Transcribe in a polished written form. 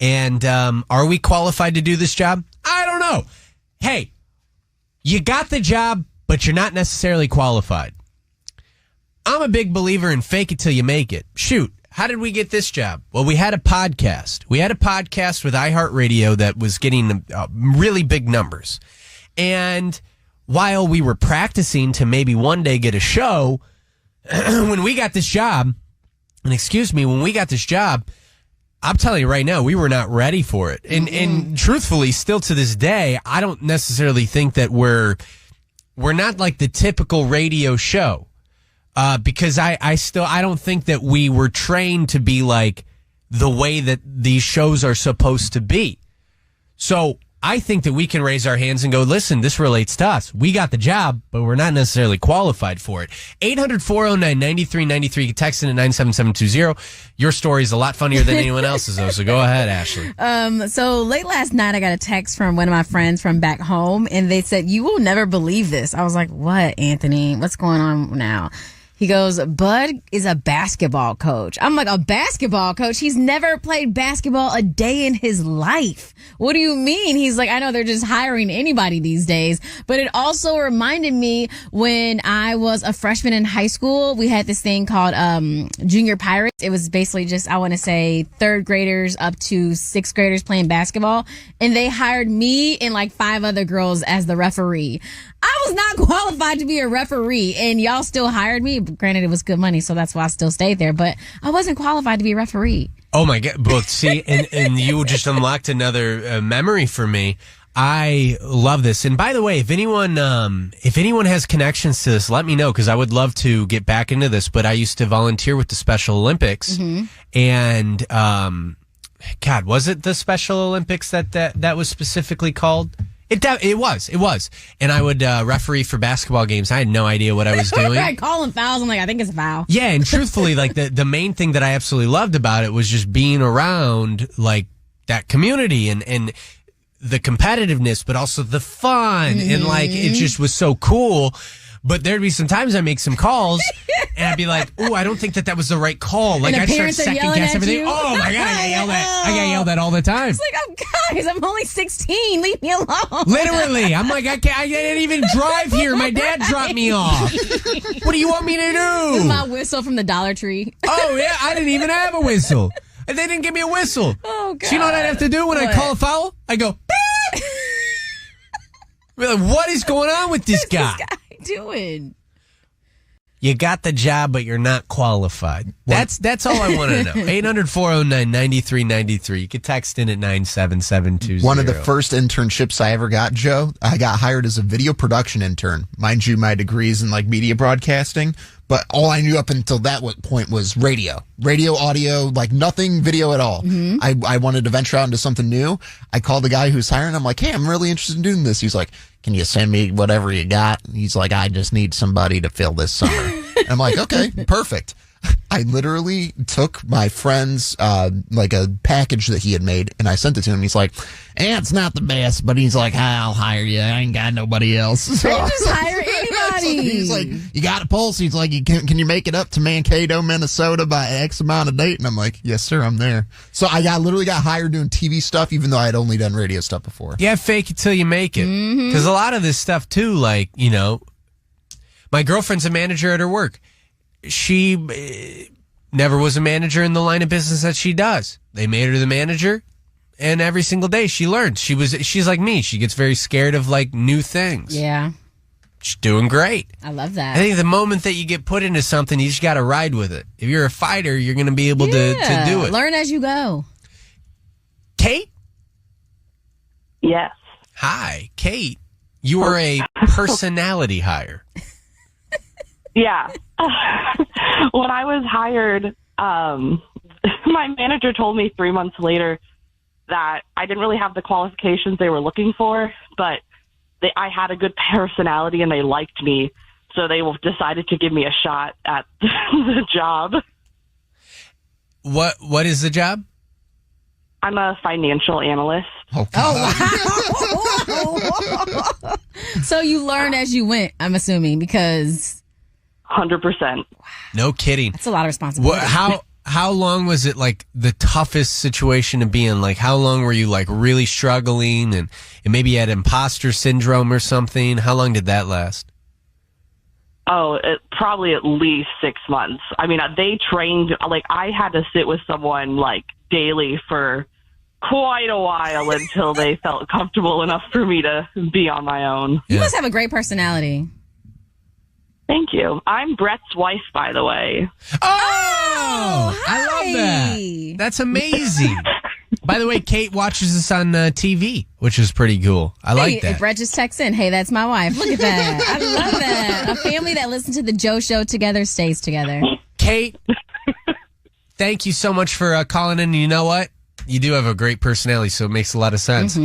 And are we qualified to do this job? I don't know. Hey, you got the job, but you're not necessarily qualified. I'm a big believer in fake it till you make it. Shoot, how did we get this job? Well, we had a podcast. We had a podcast with iHeartRadio that was getting really big numbers. And while we were practicing to maybe one day get a show, when we got this job, I'm telling you right now, we were not ready for it. And truthfully, still to this day, I don't necessarily think that we're not like the typical radio show. Because I don't think that we were trained to be like the way that these shows are supposed to be. So I think that we can raise our hands and go, listen, this relates to us. We got the job, but we're not necessarily qualified for it. 800-409-9393. You can text in at 97720. Your story is a lot funnier than anyone else's, though. So go ahead, Ashley. So late last night, I got a text from one of my friends from back home, and they said, "You will never believe this." I was like, "What, Anthony? What's going on now?" He goes, "Bud is a basketball coach." I'm like, "A basketball coach? He's never played basketball a day in his life." "What do you mean?" He's like, "I know they're just hiring anybody these days." But it also reminded me when I was a freshman in high school, we had this thing called Junior Pirates. It was basically just, I want to say, third graders up to sixth graders playing basketball. And they hired me and like 5 other girls as the referee. I was not qualified to be a referee, and y'all still hired me. Granted, it was good money, so that's why I still stayed there. But I wasn't qualified to be a referee. Oh, my God. But see, and you just unlocked another memory for me. I love this. And by the way, if anyone has connections to this, let me know, because I would love to get back into this. But I used to volunteer with the Special Olympics. Mm-hmm. And, God, was it the Special Olympics that was specifically called? It was. And I would referee for basketball games. I had no idea what I was doing. Right, calling fouls. I'm like, I think it's a foul. Yeah, and truthfully, like the main thing that I absolutely loved about it was just being around like that community and the competitiveness, but also the fun. Mm-hmm. And like, it just was so cool. But there'd be some times I make some calls and I'd be like, "Oh, I don't think that was the right call." Like I'd start second guess everything. You? Oh my God, I got yelled at all the time. It's like, "Oh guys, I'm only 16. Leave me alone." Literally, I'm like, I didn't even drive here. My dad dropped me off. What do you want me to do? With my whistle from the Dollar Tree. Oh yeah, I didn't even have a whistle. And they didn't give me a whistle. Oh God. So you know what I'd have to do when I call a foul? I go, beep. Like, what is going on with this guy? Doing? You got the job, but you're not qualified. That's all I want to know. 800-409-9393. You can text in at 97720. One of the first internships I ever got, Joe, I got hired as a video production intern. Mind you, my degree's in like media broadcasting, but all I knew up until that point was radio, audio, like nothing video at all. Mm-hmm. I wanted to venture out into something new. I called the guy who's hiring. I'm like, "Hey, I'm really interested in doing this." He's like, "Can you send me whatever you got?" He's like, "I just need somebody to fill this summer." I'm like, "Okay, perfect." I literally took my friend's like a package that he had made, and I sent it to him. He's like, "It's not the best," but he's like, "I'll hire you. I ain't got nobody else." So just hire anybody. He's like, "You got a pulse?" He's like, "Can you make it up to Mankato, Minnesota by X amount of date?" And I'm like, "Yes, sir, I'm there." So I literally got hired doing TV stuff, even though I had only done radio stuff before. Yeah, fake it till you make it. Because a lot of this stuff too, like, you know, my girlfriend's a manager at her work. She never was a manager in the line of business that she does. They made her the manager, and every single day she learns. She's like me. She gets very scared of like new things. Yeah. She's doing great. I love that. I think the moment that you get put into something, you just got to ride with it. If you're a fighter, you're going to be able to do it. Learn as you go. Kate? Yes. Hi, Kate. You are a personality hire. Yeah. When I was hired, my manager told me 3 months later that I didn't really have the qualifications they were looking for, but I had a good personality and they liked me, so they decided to give me a shot at the job. What is the job? I'm a financial analyst. Oh wow. So you learned as you went, I'm assuming, because 100%. No kidding. That's a lot of responsibility. how long was it like the toughest situation to be in? Like, how long were you like really struggling and maybe you had imposter syndrome or something? How long did that last? Oh, probably at least 6 months. I mean, they trained, like, I had to sit with someone, like, daily for quite a while until they felt comfortable enough for me to be on my own. You must have a great personality. Thank you. I'm Brett's wife, by the way. Oh, I love that. That's amazing. By the way, Kate watches us on TV, which is pretty cool. I like that. Brett just texts in, hey, that's my wife. Look at that. I love that. A family that listens to the Joe Show together stays together. Kate, thank you so much for calling in. You know what? You do have a great personality, so it makes a lot of sense.